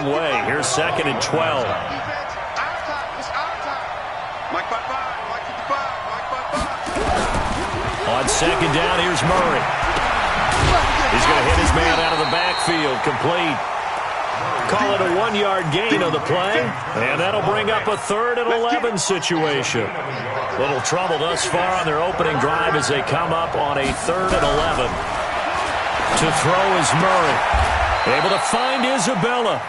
wrong way. Here's 2nd and 12. On 2nd down, here's Murray. He's going to hit his man out of the backfield. Complete. Call it a 1-yard gain on the play, and that'll bring up a 3rd and 11 situation. Little trouble thus far on their opening drive as they come up on a 3rd and 11. To throw is Murray. Able to find Isabella.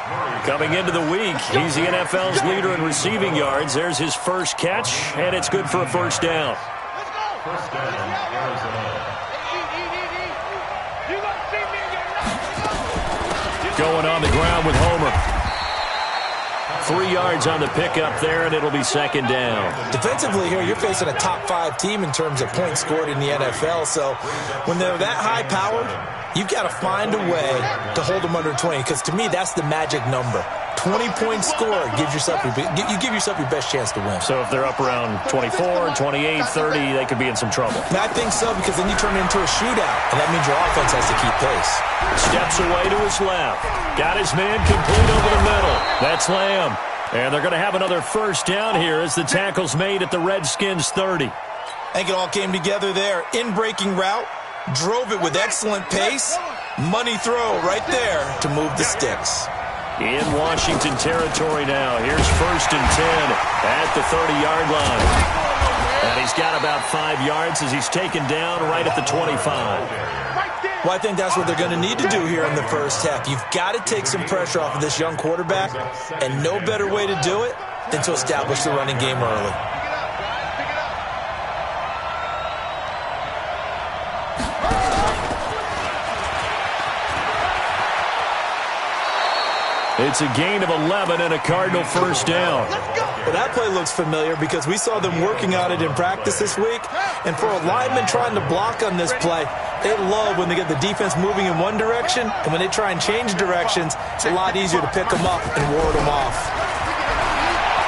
Coming into the week, he's the NFL's leader in receiving yards. There's his first catch, and it's good for a first down. Going on the ground with Homer. 3 yards on the pickup there, and it'll be 2nd down. Defensively here, you're facing a top-5 team in terms of points scored in the NFL. So when they're that high-powered, you've got to find a way to hold them under 20, because to me, that's the magic number. 20-point score gives yourself you give yourself your best chance to win. So if they're up around 24, 28, 30, they could be in some trouble. I think so, because then you turn it into a shootout, and that means your offense has to keep pace. Steps away to his left. Got his man complete over the middle. That's Lamb. And they're going to have another first down here as the tackle's made at the Redskins 30. I think it all came together there. In-breaking route. Drove it with excellent pace. Money throw right there to move the sticks. In Washington territory now. Here's 1st and 10 at the 30-yard line. And he's got about 5 yards as he's taken down right at the 25. Well, I think that's what they're going to need to do here in the first half. You've got to take some pressure off of this young quarterback, and no better way to do it than to establish the running game early. It's a gain of 11 and a Cardinal first down. Well, that play looks familiar because we saw them working on it in practice this week. And for a lineman trying to block on this play, they love when they get the defense moving in one direction. And when they try and change directions, it's a lot easier to pick them up and ward them off.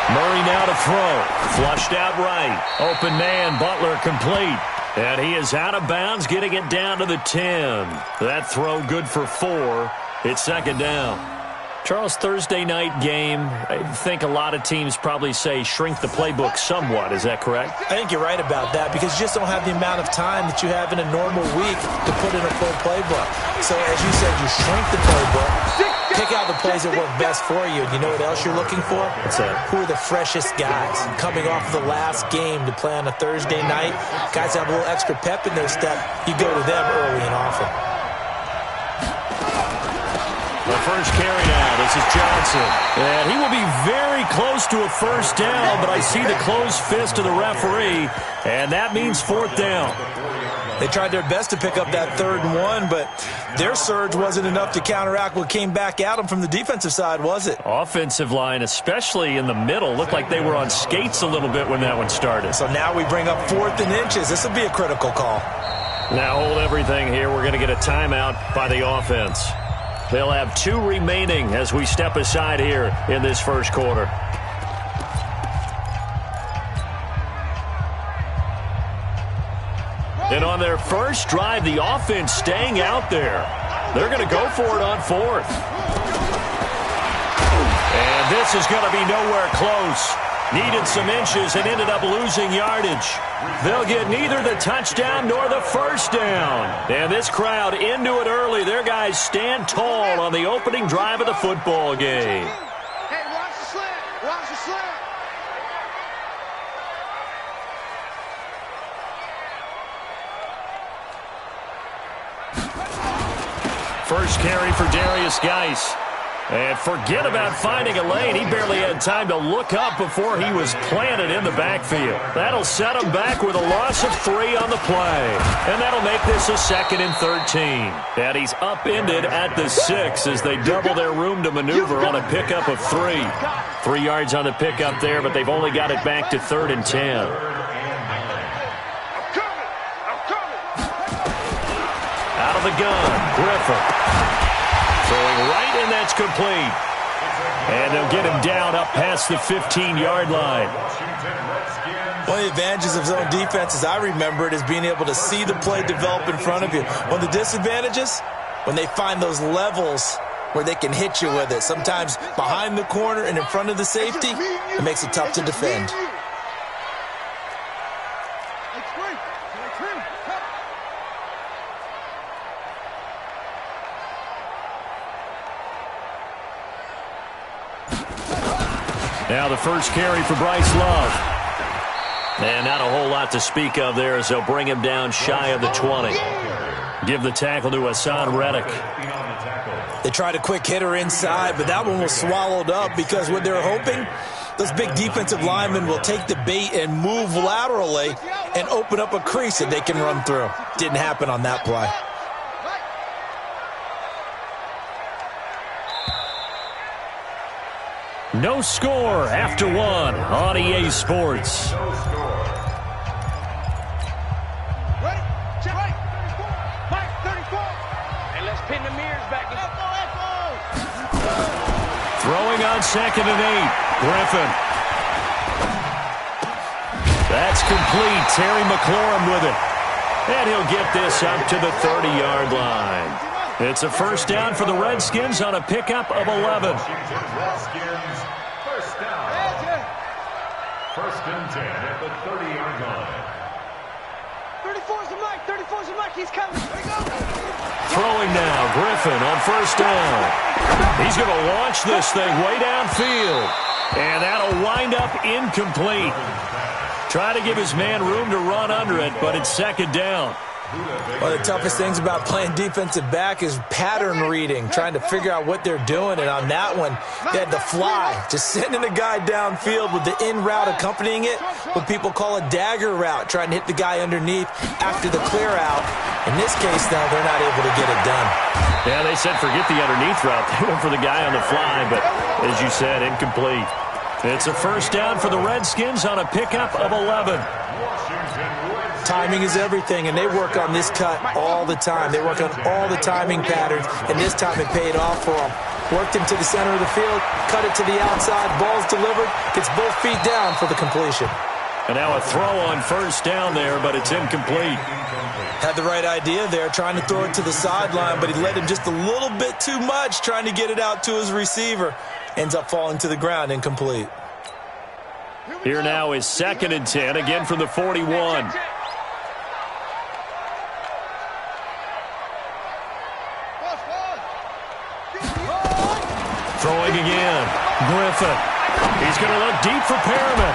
Murray now to throw. Flushed out right. Open man, Butler complete. And he is out of bounds, getting it down to the 10. That throw good for 4. It's 2nd down. Charles, Thursday night game, I think a lot of teams probably say shrink the playbook somewhat. Is that correct? I think you're right about that because you just don't have the amount of time that you have in a normal week to put in a full playbook. So, as you said, you shrink the playbook, pick out the plays that work best for you. And you know what else you're looking for? What's that? Who are the freshest guys coming off of the last game to play on a Thursday night? Guys have a little extra pep in their step. You go to them early and often. The first carry now. This is Johnson. And he will be very close to a first down, but I see the closed fist of the referee, and that means 4th down. They tried their best to pick up that 3rd and 1, but their surge wasn't enough to counteract what came back at them from the defensive side, was it? Offensive line, especially in the middle, looked like they were on skates a little bit when that one started. So now we bring up 4th and inches. This will be a critical call. Now hold everything here. We're going to get a timeout by the offense. They'll have 2 remaining as we step aside here in this first quarter. And on their first drive, the offense staying out there. They're going to go for it on 4th. And this is going to be nowhere close. Needed some inches and ended up losing yardage. They'll get neither the touchdown nor the first down. And this crowd into it early. Their guys stand tall on the opening drive of the football game. Hey, watch the slant. Watch the slant. First carry for Darius Geis. And forget about finding a lane. He barely had time to look up before he was planted in the backfield. That'll set him back with a loss of 3 on the play. And that'll make this a 2nd and 13. And he's upended at the 6 as they double their room to maneuver on a pickup of 3. 3 yards on the pickup there, but they've only got it back to 3rd and 10. Out of the gun, Griffin. Throwing right, and that's complete. And they'll get him down up past the 15-yard line. One of the advantages of zone defense, as I remember it, is being able to see the play develop in front of you. One of the disadvantages, when they find those levels where they can hit you with it. Sometimes behind the corner and in front of the safety, it makes it tough to defend. Now the first carry for Bryce Love. And not a whole lot to speak of there as they'll bring him down shy of the 20. Give the tackle to Hassan Reddick. They tried a quick hitter inside, but that one was swallowed up because what they're hoping, those big defensive linemen will take the bait and move laterally and open up a crease that they can run through. Didn't happen on that play. No score after one on EA Sports. Throwing on 2nd and 8. Griffin. That's complete. Terry McLaurin with it. And he'll get this up to the 30-yard line. It's a first down for the Redskins on a pickup of 11. Redskins, first down. First and 10 at the 30-yard line. 34's the mic. 34's the mic. He's coming. Here we go. Throwing now. Griffin on first down. He's going to launch this thing way downfield. And that'll wind up incomplete. Try to give his man room to run under it, but it's 2nd down. One of the toughest things about playing defensive back is pattern reading, trying to figure out what they're doing. And on that one, they had the fly, just sending a guy downfield with the in route accompanying it, what people call a dagger route, trying to hit the guy underneath after the clear out. In this case, though, they're not able to get it done. Yeah, they said forget the underneath route. They went for the guy on the fly, but as you said, incomplete. It's a first down for the Redskins on a pickup of 11. Timing is everything, and they work on this cut all the time. They work on all the timing patterns, and this time it paid off for them. Worked him to the center of the field, cut it to the outside, ball's delivered, gets both feet down for the completion. And now a throw on first down there, but it's incomplete. Had the right idea there, trying to throw it to the sideline, but he led him just a little bit too much, trying to get it out to his receiver. Ends up falling to the ground, incomplete. Here now is 2nd and 10, again from the 41. Throwing again. Griffin. He's going to look deep for Perriman.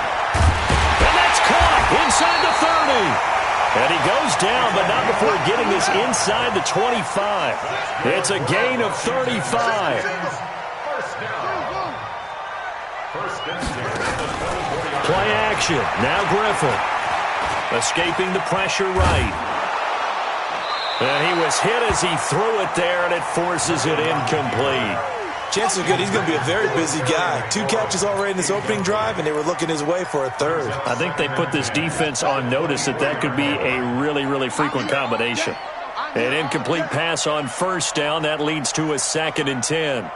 And that's caught inside the 30. And he goes down, but not before getting this inside the 25. It's a gain of 35. Play action. Now Griffin. Escaping the pressure right. And he was hit as he threw it there, and it forces it incomplete. Chances are good he's going to be a very busy guy. 2 catches already in this opening drive, and they were looking his way for a 3rd. I think they put this defense on notice that could be a really, really frequent combination. An incomplete pass on first down. That leads to a 2nd and 10.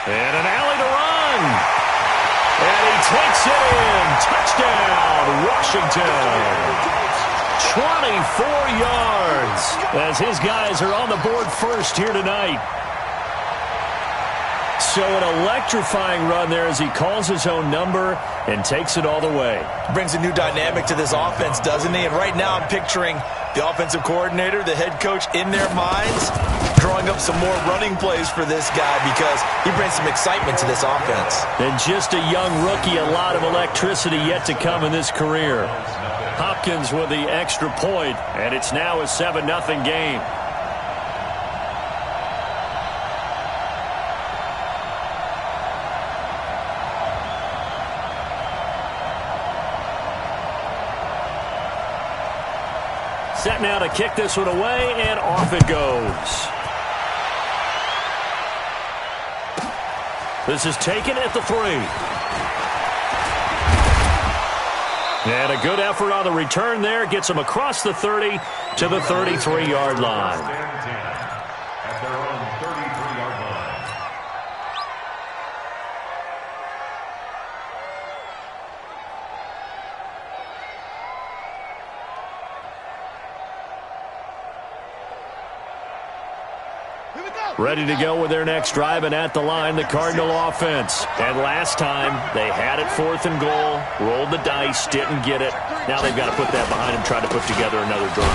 And an alley to run. And he takes it in. Touchdown, Washington. 24 yards as his guys are on the board first here tonight. So an electrifying run there as he calls his own number and takes it all the way. Brings a new dynamic to this offense, doesn't he? And right now I'm picturing the offensive coordinator, the head coach in their minds, drawing up some more running plays for this guy because he brings some excitement to this offense. And just a young rookie, a lot of electricity yet to come in this career. Hopkins with the extra point, and it's now a 7-0 game. Set now to kick this one away, and off it goes. This is taken at the 3. And a good effort on the return there. Gets them across the 30 to the 33-yard line. At their own 33-yard line. Ready to go with their next drive, and at the line, the Cardinal offense. And last time, they had it 4th and goal, rolled the dice, didn't get it. Now they've got to put that behind them, try to put together another drive.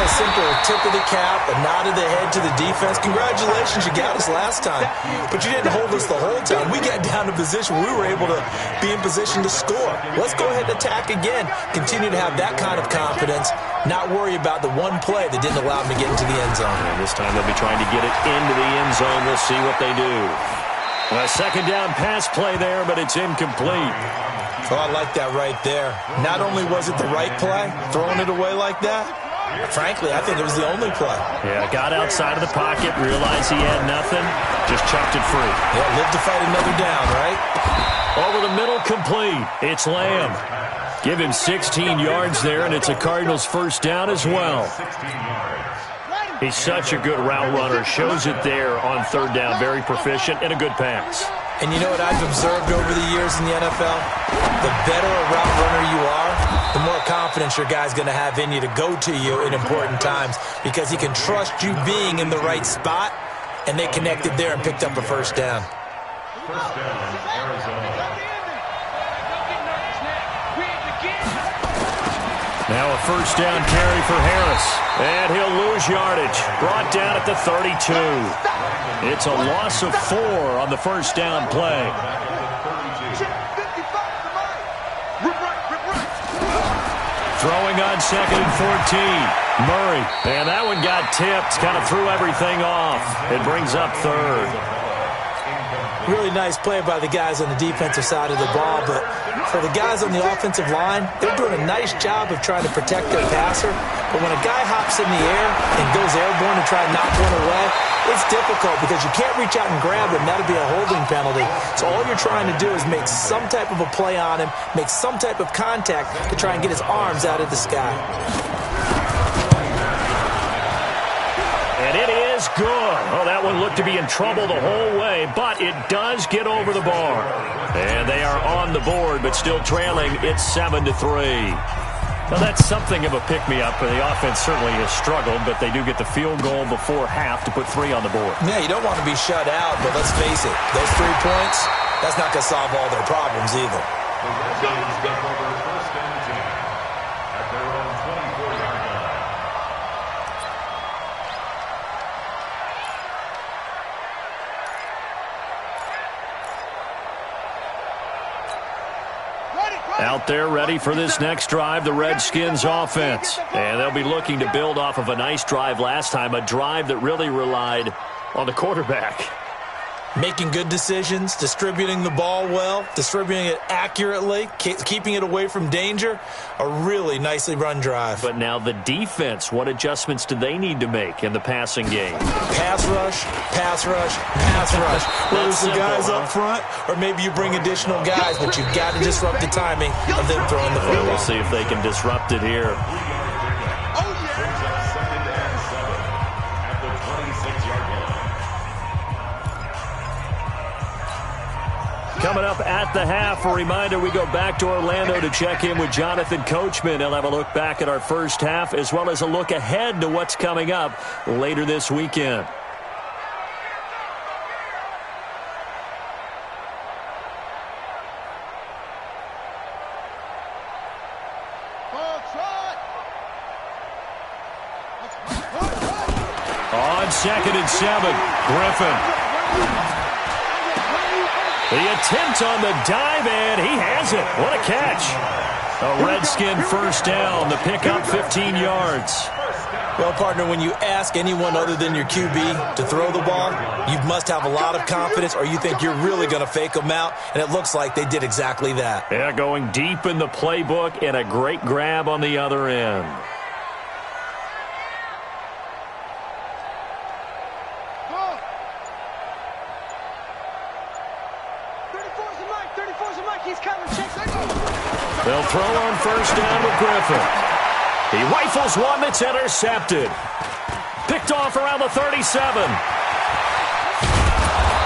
A simple tip of the cap, a nod of the head to the defense. Congratulations, you got us last time. But you didn't hold us the whole time. We got down to position. We were able to be in position to score. Let's go ahead and attack again. Continue to have that kind of confidence. Not worry about the one play that didn't allow them to get into the end zone. And this time they'll be trying to get it into the end zone. We'll see what they do. A second down pass play there, but it's incomplete. Oh, I like that right there. Not only was it the right play, throwing it away like that, frankly, I think it was the only play. Yeah, got outside of the pocket, realized he had nothing, just chucked it free. Yeah, live to fight another down, right? Over the middle, complete. It's Lamb. Give him 16 yards there, and it's a Cardinals first down as well. He's such a good route runner. Shows it there on 3rd down. Very proficient and a good pass. And you know what I've observed over the years in the NFL? The better a route runner you are, the more confidence your guy's going to have in you to go to you in important times because he can trust you being in the right spot, and they connected there and picked up a first down. First down, Arizona. Now a first down carry for Harris. And he'll lose yardage. Brought down at the 32. It's a loss of 4 on the first down play. Throwing on 2nd and 14. Murray. And that one got tipped. Kind of threw everything off. It brings up 3rd. Really nice play by the guys on the defensive side of the ball, but for the guys on the offensive line, they're doing a nice job of trying to protect their passer. But when a guy hops in the air and goes airborne to try and knock one away, it's difficult because you can't reach out and grab him. That'll be a holding penalty. So all you're trying to do is make some type of a play on him, make some type of contact to try and get his arms out of the sky. And it is good. Oh, that one looked to be in trouble the whole way, but it does get over the bar. And they are on the board, but still trailing. It's 7-3. Now, that's something of a pick-me-up. The offense certainly has struggled, but they do get the field goal before half to put 3 on the board. Yeah, you don't want to be shut out, but let's face it, those 3 points, that's not going to solve all their problems either. The Redskins get over first and 10 at their own 24-yard line. Out there ready for this next drive, the Redskins offense. And they'll be looking to build off of a nice drive last time, a drive that really relied on the quarterback. Making good decisions, distributing the ball well, distributing it accurately, keeping it away from danger. A really nicely run drive. But now the defense, what adjustments do they need to make in the passing game? Pass rush, pass rush, pass rush. Whether it's the guys up front or maybe you bring additional guys, but you've got to disrupt the timing of them throwing the football. We'll see if they can disrupt it here. Brings up 2nd and 7 at the 26-yard line. Coming up at the half, a reminder, we go back to Orlando to check in with Jonathan Coachman. He'll have a look back at our first half as well as a look ahead to what's coming up later this weekend. On 2nd and 7, Griffin. The attempt on the dive, and he has it. What a catch. A Redskin first down. The pickup, 15 yards. Well, partner, when you ask anyone other than your QB to throw the ball, you must have a lot of confidence or you think you're really going to fake them out, and it looks like they did exactly that. Yeah, going deep in the playbook and a great grab on the other end. 34's the mic. He's coming. Check. They'll throw on first down with Griffin. He rifles one that's intercepted. Picked off around the 37.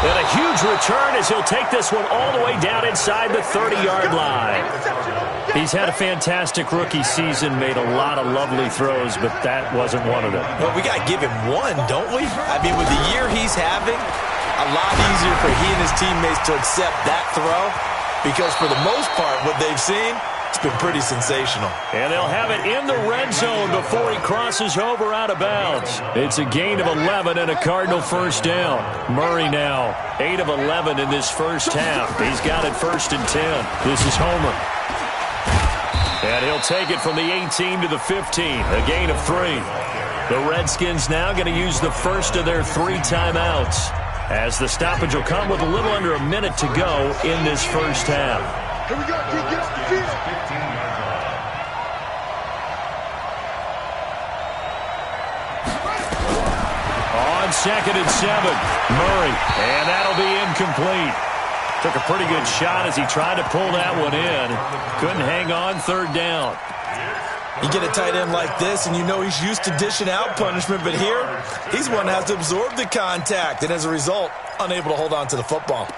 And a huge return as he'll take this one all the way down inside the 30-yard line. He's had a fantastic rookie season, made a lot of lovely throws, but that wasn't one of them. Well, we got to give him one, don't we? I mean, with the year he's having, a lot easier for he and his teammates to accept that throw because for the most part, what they've seen, it's been pretty sensational. And they'll have it in the red zone before he crosses over out of bounds. It's a gain of 11 and a Cardinal first down. Murray now 8 of 11 in this first half. He's got it first and 10. This is Homer. And he'll take it from the 18 to the 15, a gain of 3. The Redskins now going to use the first of their 3 timeouts as the stoppage will come with a little under a minute to go in this first half. Here we go, kid. Get off the field. On 2nd and 7, Murray, and that'll be incomplete. Took a pretty good shot as he tried to pull that one in. Couldn't hang on 3rd down. You get a tight end like this, and you know he's used to dishing out punishment, but here, he's one that has to absorb the contact, and as a result, unable to hold on to the football.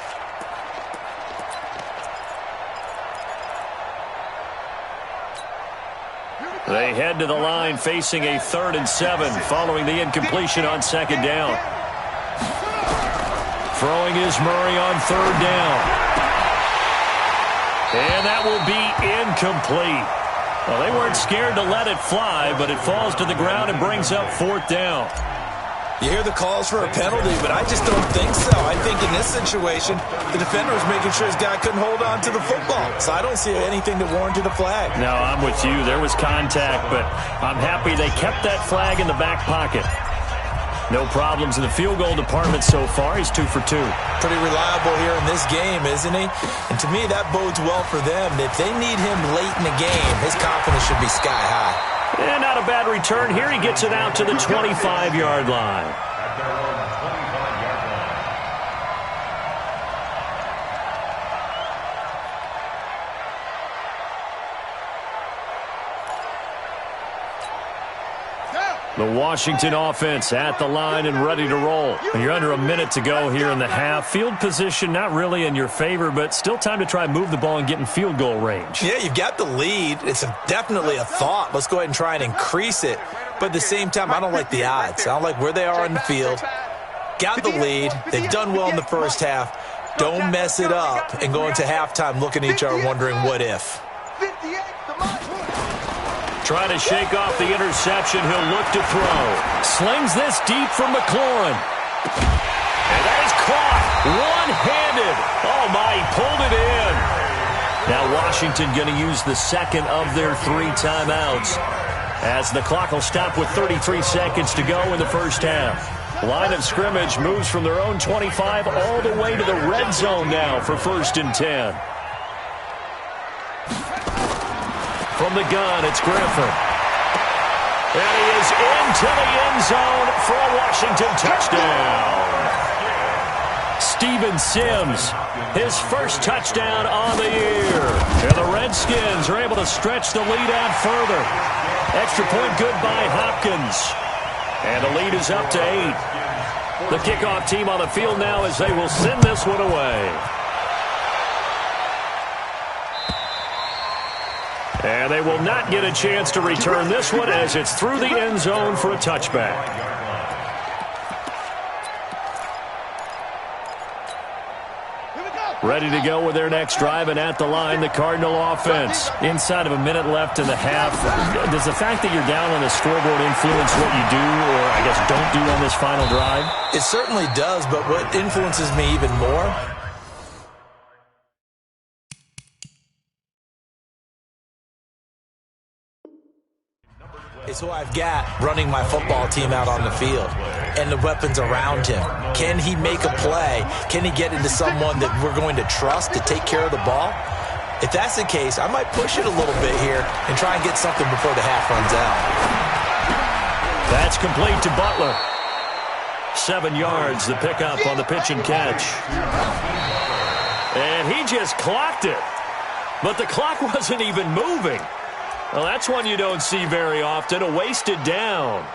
They head to the line facing a 3rd and 7 following the incompletion on 2nd down. Throwing is Murray on 3rd down. And that will be incomplete. Well, they weren't scared to let it fly, but it falls to the ground and brings up 4th down. You hear the calls for a penalty, but I just don't think so. I think in this situation, the defender was making sure his guy couldn't hold on to the football. So I don't see anything that warranted a flag. No, I'm with you. There was contact, but I'm happy they kept that flag in the back pocket. No problems in the field goal department so far. He's 2 for 2. Pretty reliable here in this game, isn't he? And to me, that bodes well for them. If they need him late in the game, his confidence should be sky high. And not a bad return here. He gets it out to the 25-yard line. The Washington offense at the line and ready to roll. And you're under a minute to go here in the half. Field position not really in your favor, but still time to try and move the ball and get in field goal range. Yeah, you've got the lead. It's definitely a thought. Let's go ahead and try and increase it. But at the same time, I don't like the odds. I don't like where they are on the field. Got the lead. They've done well in the first half. Don't mess it up and go into halftime looking at each other wondering what if. Trying to shake off the interception. He'll look to throw. Slings this deep from McLaurin. And that is caught one-handed. Oh, my, he pulled it in. Now Washington going to use the second of their 3 timeouts as the clock will stop with 33 seconds to go in the first half. Line of scrimmage moves from their own 25 all the way to the red zone now for 1st and 10. From the gun, it's Griffin. And he is into the end zone for a Washington touchdown. Steven Sims, his first touchdown on the year. And the Redskins are able to stretch the lead out further. Extra point good by Hopkins. And the lead is up to 8. The kickoff team on the field now as they will send this one away. And they will not get a chance to return this one as it's through the end zone for a touchback. Ready to go with their next drive, and at the line, the Cardinal offense. Inside of a minute left in the half. Does the fact that you're down on the scoreboard influence what you do, or I guess don't do on this final drive? It certainly does, but what influences me even more is who I've got running my football team out on the field and the weapons around him. Can he make a play? Can he get into someone that we're going to trust to take care of the ball? If that's the case, I might push it a little bit here and try and get something before the half runs out. That's complete to Butler. 7 yards, the pickup on the pitch and catch. And he just clocked it. But the clock wasn't even moving. Well, that's one you don't see very often, a wasted down.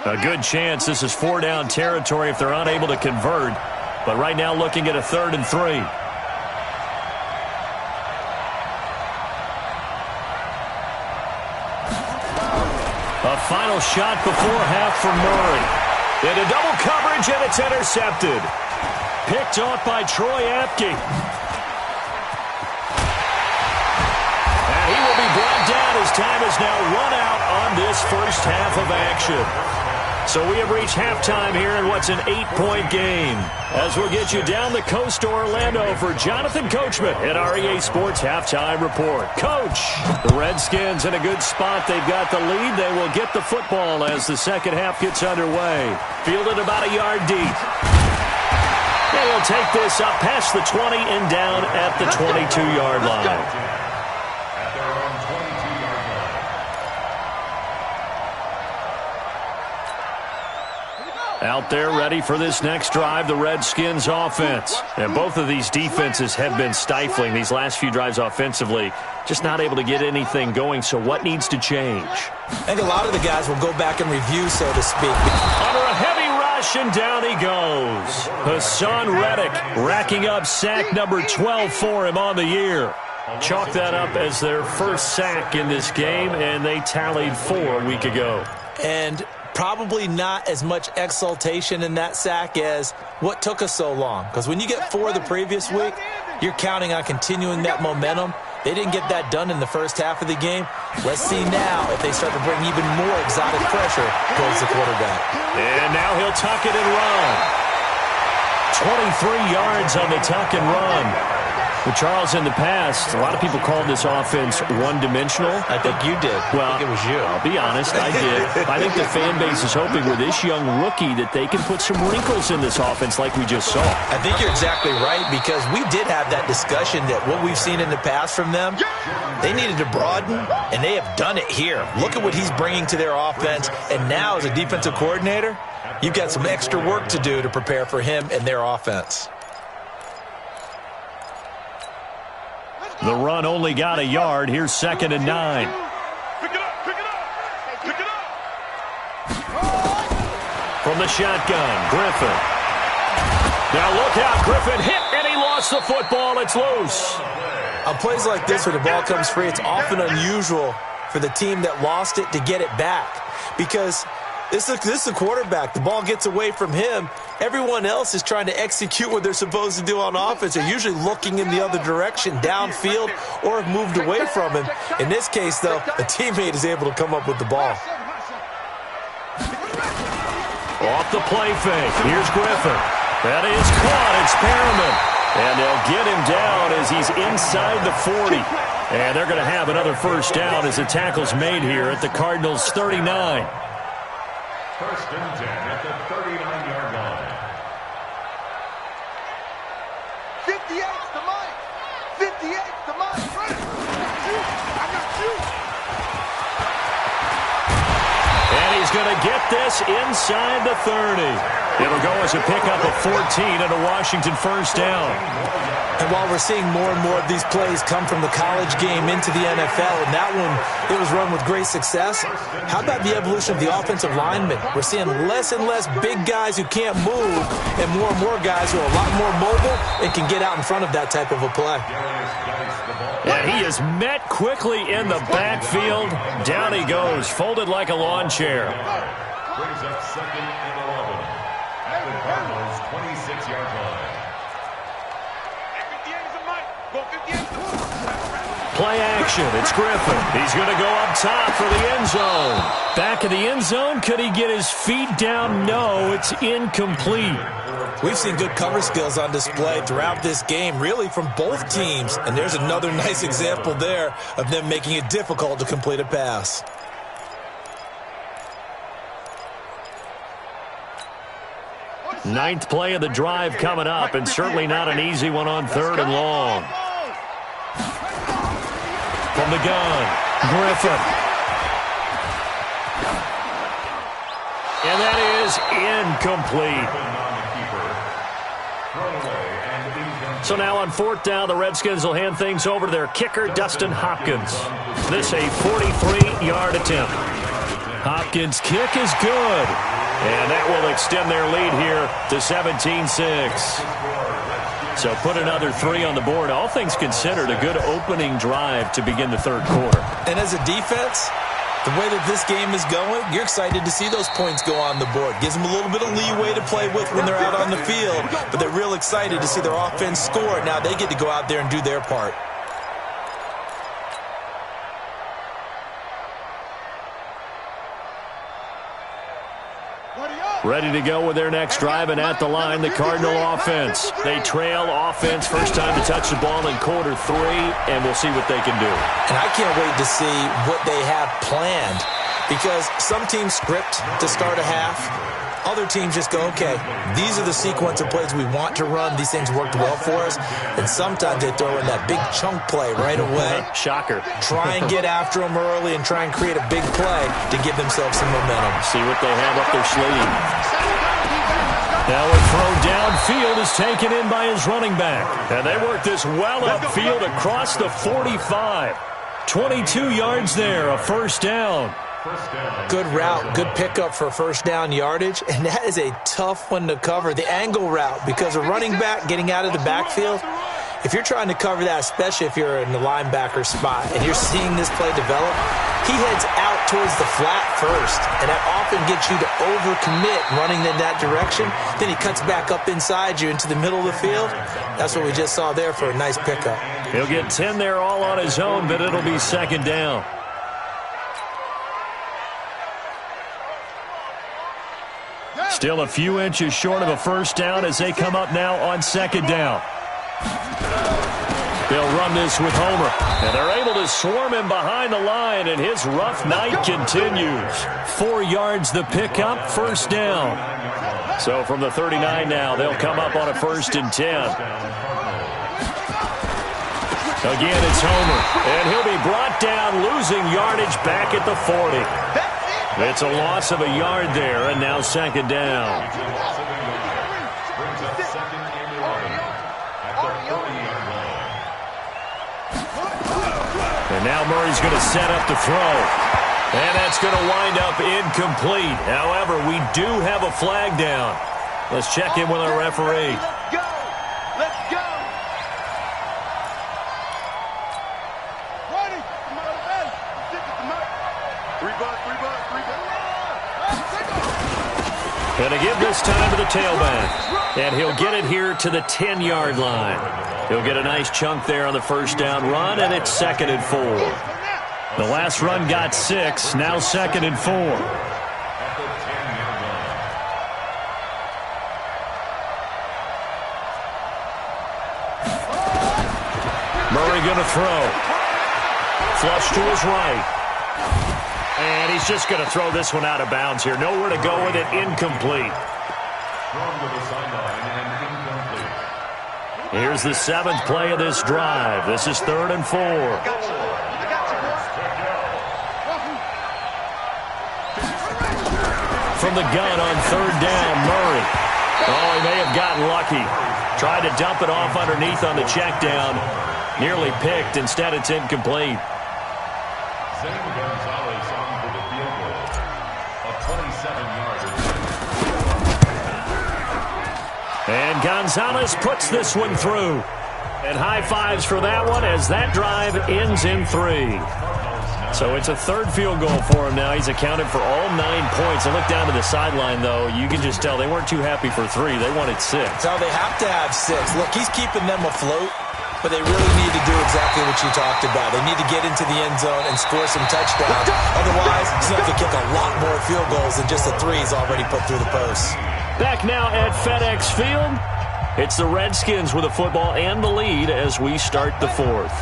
A good chance this is 4-down territory if they're unable to convert. But right now looking at a 3rd and 3. A final shot before half from Murray. Into double coverage, and it's intercepted. Picked off by Troy Apke. And he will be brought down as time is now run out on this first half of action. So we have reached halftime here in what's an 8-point game. As we'll get you down the coast to Orlando for Jonathan Coachman at our EA Sports Halftime Report. Coach, the Redskins in a good spot. They've got the lead. They will get the football as the second half gets underway. Fielded about a yard deep. They will take this up past the 20 and down at the 22-yard line. Out there ready for this next drive, the Redskins offense. And both of these defenses have been stifling these last few drives offensively. Just not able to get anything going, so what needs to change? I think a lot of the guys will go back and review, so to speak. Under a heavy rush, and down he goes. Hassan Reddick racking up sack number 12 for him on the year. Chalk that up as their first sack in this game, and they tallied 4 a week ago. And probably not as much exultation in that sack as what took us so long. Because when you get 4 the previous week, you're counting on continuing that momentum. They didn't get that done in the first half of the game. Let's see now if they start to bring even more exotic pressure towards the quarterback. And now he'll tuck it and run. 23 yards on the tuck and run. Well, Charles, in the past, a lot of people called this offense one-dimensional. I think you did. Well, I think it was you. I'll be honest, I did. I think the fan base is hoping with this young rookie that they can put some wrinkles in this offense like we just saw. I think you're exactly right, because we did have that discussion that what we've seen in the past from them, they needed to broaden, and they have done it here. Look at what he's bringing to their offense, and now as a defensive coordinator, you've got some extra work to do to prepare for him and their offense. The run only got a yard. Here's 2nd and 9. Pick it up, pick it up, pick it up. From the shotgun, Griffin. Now look out, Griffin hit, and he lost the football. It's loose. On plays like this where the ball comes free, it's often unusual for the team that lost it to get it back, because this is the quarterback. The ball gets away from him. Everyone else is trying to execute what they're supposed to do on offense. They're usually looking in the other direction, downfield, or have moved away from him. In this case, though, a teammate is able to come up with the ball. Off the play fake. Here's Griffin. That is caught. It's Perriman. And they'll get him down as he's inside the 40. And they're going to have another first down as the tackle's made here at the Cardinals' 39. 1st and 10 at the 39-yard line. 58's the mic. 58's the mic. I got you. And he's going to get this inside the 30. It'll go as a pickup of 14 and a Washington first down. And while we're seeing more and more of these plays come from the college game into the NFL, and that one, it was run with great success, how about the evolution of the offensive linemen? We're seeing less and less big guys who can't move, and more guys who are a lot more mobile and can get out in front of that type of a play. And he is met quickly in the backfield. Down he goes, folded like a lawn chair. Brings up 2nd and 11 at the Cardinals' 26-yard line. Play action. It's Griffin. He's going to go up top for the end zone. Back in the end zone. Could he get his feet down? No, it's incomplete. We've seen good cover skills on display throughout this game, really from both teams. And there's another nice example there of them making it difficult to complete a pass. Ninth play of the drive coming up, and certainly not an easy one on 3rd and long. From the gun, Griffin. And that is incomplete. So now on 4th down, the Redskins will hand things over to their kicker, Dustin Hopkins. This a 43-yard attempt. Hopkins' kick is good. And that will extend their lead here to 17-6. So put another 3 on the board. All things considered, a good opening drive to begin the third quarter. And as a defense, the way that this game is going, you're excited to see those points go on the board. Gives them a little bit of leeway to play with when they're out on the field, but they're real excited to see their offense score. Now they get to go out there and do their part. Ready to go with their next drive, and at the line, the Cardinal offense. They trail offense, first time to touch the ball in quarter 3, and we'll see what they can do. And I can't wait to see what they have planned, because some teams script to start a half. Other teams just go, okay, these are the sequence of plays we want to run. These things worked well for us. And sometimes they throw in that big chunk play right away. Shocker. Try and get after them early and try and create a big play to give themselves some momentum. See what they have up their sleeve. Now a throw downfield is taken in by his running back. And they work this well upfield across the 45. 22 yards there, a first down. Good route, good pickup for first down yardage, and that is a tough one to cover. The angle route, because a running back getting out of the backfield, if you're trying to cover that, especially if you're in the linebacker spot and you're seeing this play develop, he heads out towards the flat first, and that often gets you to overcommit running in that direction. Then he cuts back up inside you into the middle of the field. That's what we just saw there for a nice pickup. He'll get 10 there all on his own, but it'll be second down. Still a few inches short of a first down as they come up now on second down. They'll run this with Homer, and they're able to swarm him behind the line, and his rough night continues. 4 yards the pickup, first down. So from the 39 now, they'll come up on a 1st and 10. Again, it's Homer, and he'll be brought down, losing yardage back at the 40. It's a loss of a yard there, and now second down. And now Murray's going to set up to throw. And that's going to wind up incomplete. However, we do have a flag down. Let's check in with our referee. Let's go! And to give this time to the tailback. And he'll get it here to the 10-yard line. He'll get a nice chunk there on the first down run, and it's 2nd and 4. The last run got 6, now 2nd and 4. Murray going to throw. Flush to his right. And he's just going to throw this one out of bounds here. Nowhere to go with it. Incomplete. Here's the 7th play of this drive. This is 3rd and 4. From the gun on 3rd down, Murray. Oh, he may have gotten lucky. Tried to dump it off underneath on the check down. Nearly picked. Instead, it's incomplete. And Gonzalez puts this one through. And high fives for that one as that drive ends in 3. So it's a 3rd field goal for him now. He's accounted for all 9 points. I look down to the sideline, though. You can just tell they weren't too happy for 3. They wanted 6. So they have to have 6. Look, he's keeping them afloat, but they really need to do exactly what you talked about. They need to get into the end zone and score some touchdowns. Otherwise, he's going to have to kick a lot more field goals than just the 3 he's already put through the posts. Back now at FedEx Field. It's the Redskins with the football and the lead as we start the 4th.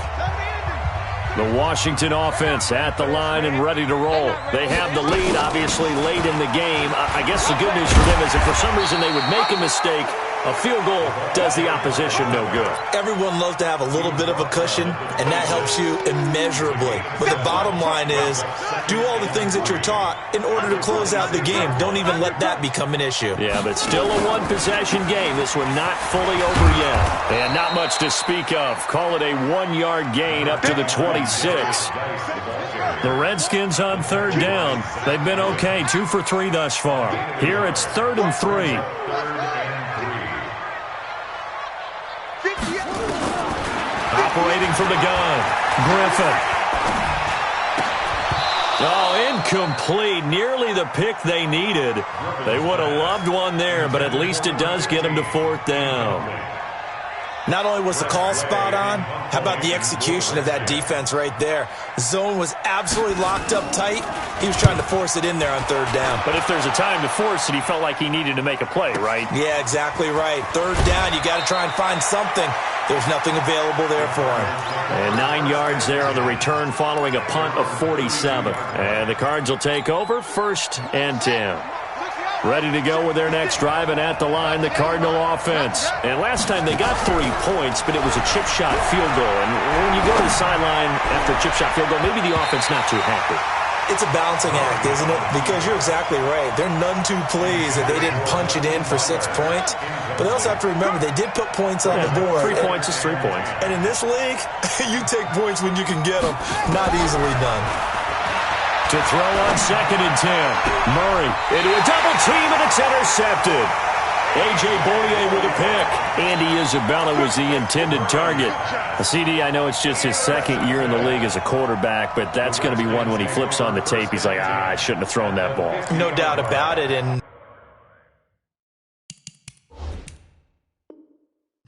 The Washington offense at the line and ready to roll. They have the lead, obviously, late in the game. I guess the good news for them is if for some reason they would make a mistake, A field goal does the opposition no good. Everyone loves to have a little bit of a cushion, and that helps you immeasurably. But the bottom line is, do all the things that you're taught in order to close out the game. Don't even let that become an issue. Yeah, but still a one-possession game. This one not fully over yet. And not much to speak of. Call it a 1-yard gain up to the 26. The Redskins on third down. They've been okay, 2 for 3 thus far. Here it's 3rd and 3. Operating from the gun, Griffin. Oh, incomplete. Nearly the pick they needed. They would have loved one there, but at least it does get them to 4th down. Not only was the call spot on, how about the execution of that defense right there? Zone was absolutely locked up tight. He was trying to force it in there on 3rd down. But if there's a time to force it, he felt like he needed to make a play, right? Yeah, exactly right. 3rd down, you got to try and find something. There's nothing available there for him. And 9 yards there on the return following a punt of 47. And the Cards will take over, 1st and 10. Ready to go with their next drive, and at the line, the Cardinal offense. And last time they got 3 points, but it was a chip shot field goal. And when you go to the sideline after a chip shot field goal, maybe the offense not too happy. It's a balancing act, isn't it? Because you're exactly right. They're none too pleased that they didn't punch it in for 6 points. But they also have to remember they did put points on the board. 3 points is 3 points. And in this league, you take points when you can get them. Not easily done. To throw on 2nd and 10. Murray into a double team, and it's intercepted. A.J. Bournier with a pick. Andy Isabella was the intended target. A CD, I know it's just his 2nd year in the league as a quarterback, but that's going to be one when he flips on the tape, he's like, I shouldn't have thrown that ball. No doubt about it, and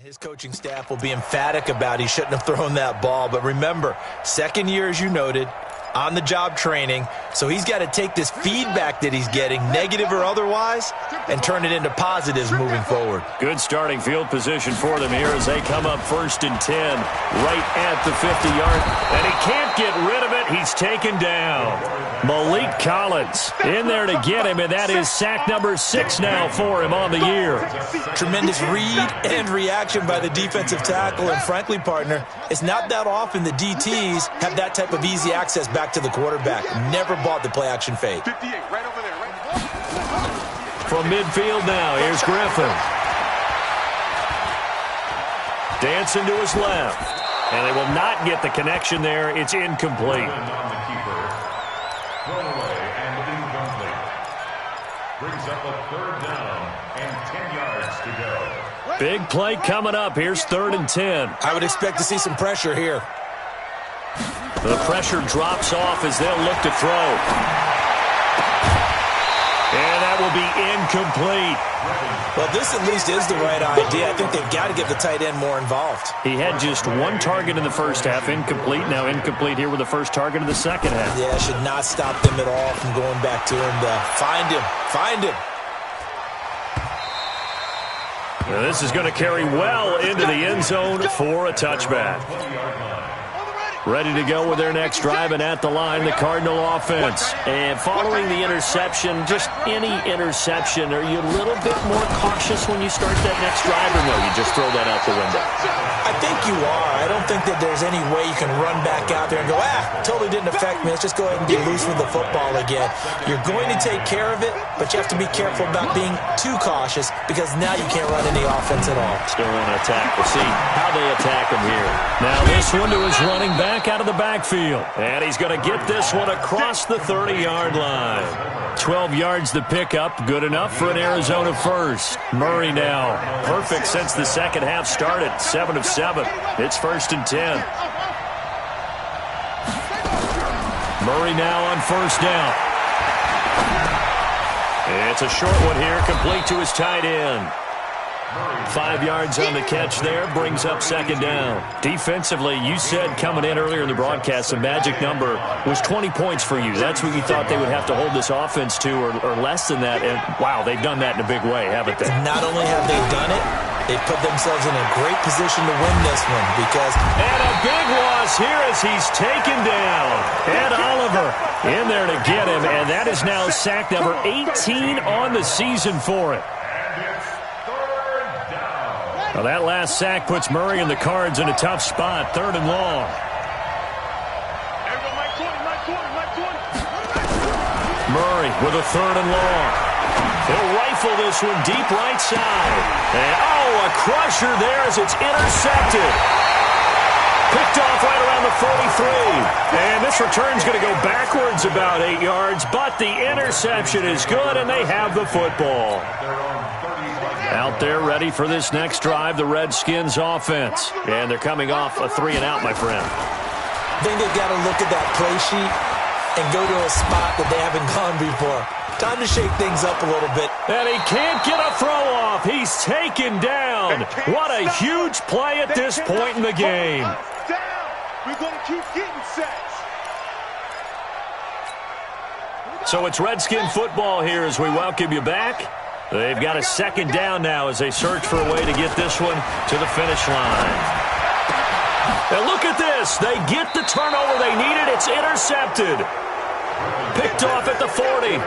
his coaching staff will be emphatic about he shouldn't have thrown that ball. But remember, 2nd year, as you noted, on-the-job training, so he's got to take this feedback that he's getting, negative or otherwise, and turn it into positives moving forward. Good starting field position for them here as they come up 1st and 10, right at the 50-yard, and he can't get rid of it. He's taken down. Malik Collins in there to get him, and that is sack number 6 now for him on the year. Tremendous read and reaction by the defensive tackle, and frankly, partner, it's not that often the DTs have that type of easy access back to the quarterback. Never bought the play-action fade. 58, right over there, right? From midfield now, here's Griffin. Dancing to his left. And they will not get the connection there. It's incomplete. Brings up a 3rd down and 10 yards to go. Big play coming up. Here's 3rd and 10. I would expect to see some pressure here. The pressure drops off as they'll look to throw. And that will be incomplete. Well, this at least is the right idea. I think they've got to get the tight end more involved. He had just 1 target in the first half, incomplete. Now incomplete here with the first target of the second half. Yeah, should not stop them at all from going back to him to find him. Find him. Now this is going to carry well into the end zone for a touchback. Ready to go with their next drive, and at the line, the Cardinal offense. And following the interception, just any interception, are you a little bit more cautious when you start that next drive, or no, you just throw that out the window? I think you are. I don't think that there's any way you can run back out there and go, totally didn't affect me. Let's just go ahead and be loose with the football again. You're going to take care of it, but you have to be careful about being too cautious because now you can't run any offense at all. Still in an attack. We'll see how they attack him here. Now this one to his running back out of the backfield. And he's going to get this one across the 30-yard line. 12 yards the pickup. Good enough for an Arizona first. Murray now. Perfect since the second half started. 7 of 7. It's 1st and 10. Murray now on 1st down. It's a short one here, complete to his tight end. 5 yards on the catch there, brings up 2nd down. Defensively, you said coming in earlier in the broadcast, the magic number was 20 points for you. That's what you thought they would have to hold this offense to, or less than that. And wow, they've done that in a big way, haven't they? Not only have they done it, they've put themselves in a great position to win this one because... And a big loss here as he's taken down. Ed Oliver in there to get him, and that is now sack number 18 on the season for it. And it's 3rd down. Well, that last sack puts Murray and the Cards in a tough spot, 3rd and long. Murray with a 3rd and long. He'll rifle this one deep right side. And, a crusher there as it's intercepted. Picked off right around the 43. And this return's going to go backwards about 8 yards, but the interception is good, and they have the football. Out there ready for this next drive, the Redskins offense. And they're coming off a 3-and-out, my friend. I think they've got to look at that play sheet and go to a spot that they haven't gone before. Time to shake things up a little bit. And he can't get a throw off. He's taken down. What a huge play at this point in the game. We're going to keep getting sacks. So it's Redskin football here as we welcome you back. They've got a 2nd down now as they search for a way to get this one to the finish line. And look at this. They get the turnover they needed. It's intercepted. Picked off at the 40.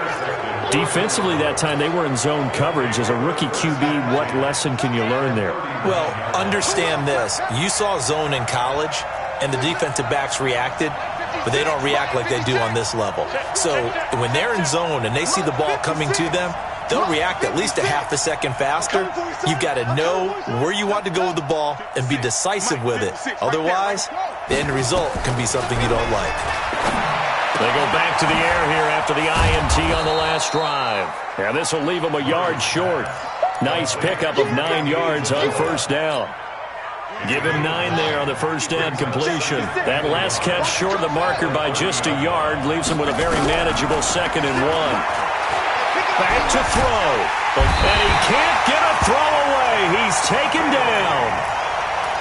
Defensively that time, they were in zone coverage. As a rookie QB, what lesson can you learn there? Well, understand this. You saw zone in college, and the defensive backs reacted, but they don't react like they do on this level. So when they're in zone and they see the ball coming to them, they'll react at least a half a second faster. You've got to know where you want to go with the ball and be decisive with it. Otherwise, the end result can be something you don't like. They go back to the air here after the INT on the last drive. And this will leave them a yard short. Nice pickup of 9 yards on 1st down. Give him 9 there on the 1st down completion. That last catch short of the marker by just a yard leaves him with a very manageable 2nd and 1. Back to throw. And he can't get a throw away. He's taken down.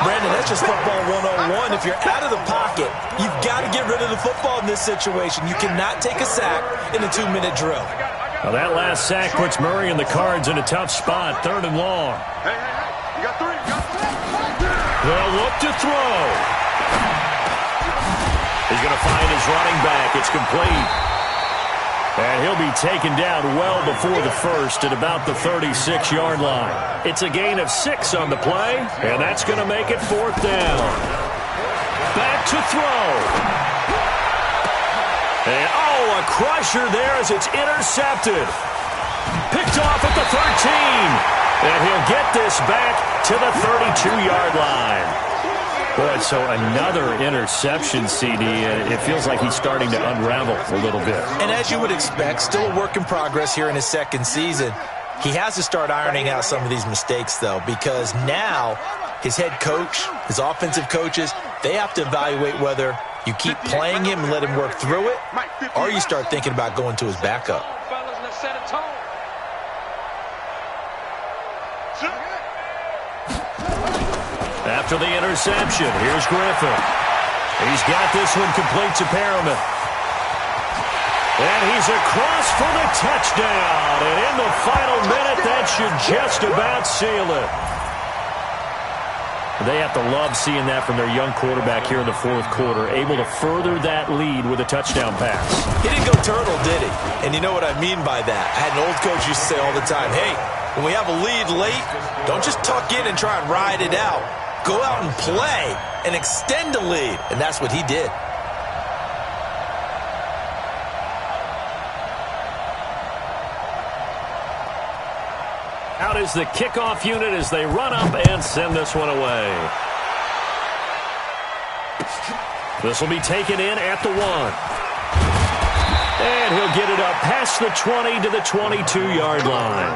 Brandon, that's just football 101. If you're out of the pocket, you've got to get rid of the football in this situation. You cannot take a sack in a 2-minute drill. Well, that last sack puts Murray and the Cards in a tough spot, 3rd and long. You got 3. They'll look to throw. He's going to find his running back. It's complete. And he'll be taken down well before the 1st at about the 36-yard line. It's a gain of 6 on the play, and that's going to make it 4th down. Back to throw. And, a crusher there as it's intercepted. Picked off at the 13. And he'll get this back to the 32-yard line. Boy, so another interception, CD. It feels like he's starting to unravel a little bit. And as you would expect, still a work in progress here in his 2nd season. He has to start ironing out some of these mistakes, though, because now his head coach, his offensive coaches, they have to evaluate whether you keep playing him and let him work through it, or you start thinking about going to his backup. After the interception, here's Griffin. He's got this one complete to Perriman. And he's across for the touchdown. And in the final minute, that should just about seal it. They have to love seeing that from their young quarterback here in the 4th quarter, able to further that lead with a touchdown pass. He didn't go turtle, did he? And you know what I mean by that. I had an old coach used to say all the time, hey, when we have a lead late, don't just tuck in and try and ride it out. Go out and play and extend the lead. And that's what he did. Out is the kickoff unit as they run up and send this one away. This will be taken in at the 1. And he'll get it up past the 20 to the 22-yard line.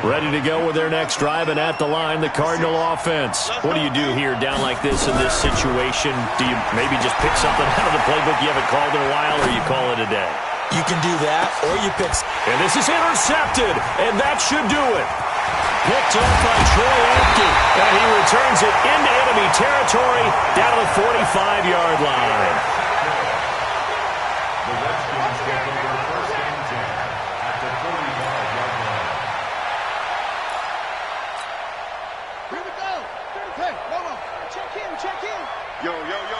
Ready to go with their next drive, and at the line, the Cardinal offense. What do you do here down like this in this situation? Do you maybe just pick something out of the playbook you haven't called in a while, or you call it a day? You can do that, or you pick. And this is intercepted, and that should do it. Picked up by Troy Apke, and he returns it into enemy territory down to the 45-yard line. The Redskins get their 1st and 10 at the 45-yard line. Here we go. Hey, Momo, check in. Yo. Let's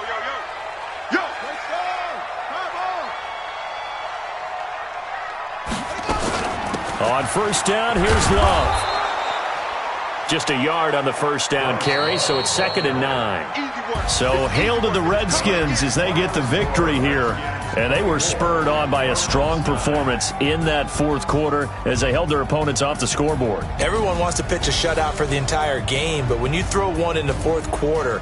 go. Come on. On 1st down, here's Love. just a yard on the first down carry, so it's 2nd and 9. So hail to the Redskins as they get the victory here. And they were spurred on by a strong performance in that fourth quarter as they held their opponents off the scoreboard. Everyone wants to pitch a shutout for the entire game, but when you throw one in the fourth quarter,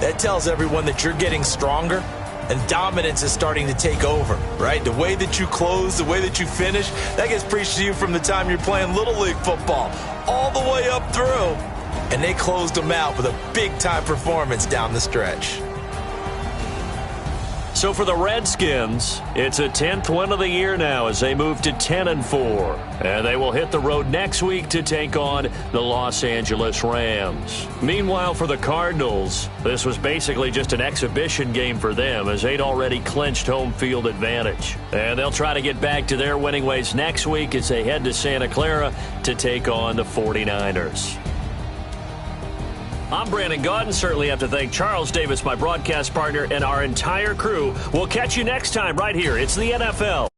that tells everyone that you're getting stronger and dominance is starting to take over, right? The way that you close, the way that you finish, that gets preached to you from the time you're playing Little League football all the way up through. And they closed them out with a big-time performance down the stretch. So for the Redskins, it's a 10th win of the year now as they move to 10-4. And they will hit the road next week to take on the Los Angeles Rams. Meanwhile, for the Cardinals, this was basically just an exhibition game for them as they'd already clinched home field advantage. And they'll try to get back to their winning ways next week as they head to Santa Clara to take on the 49ers. I'm Brandon Gaudin. Certainly have to thank Charles Davis, my broadcast partner, and our entire crew. We'll catch you next time right here. It's the NFL.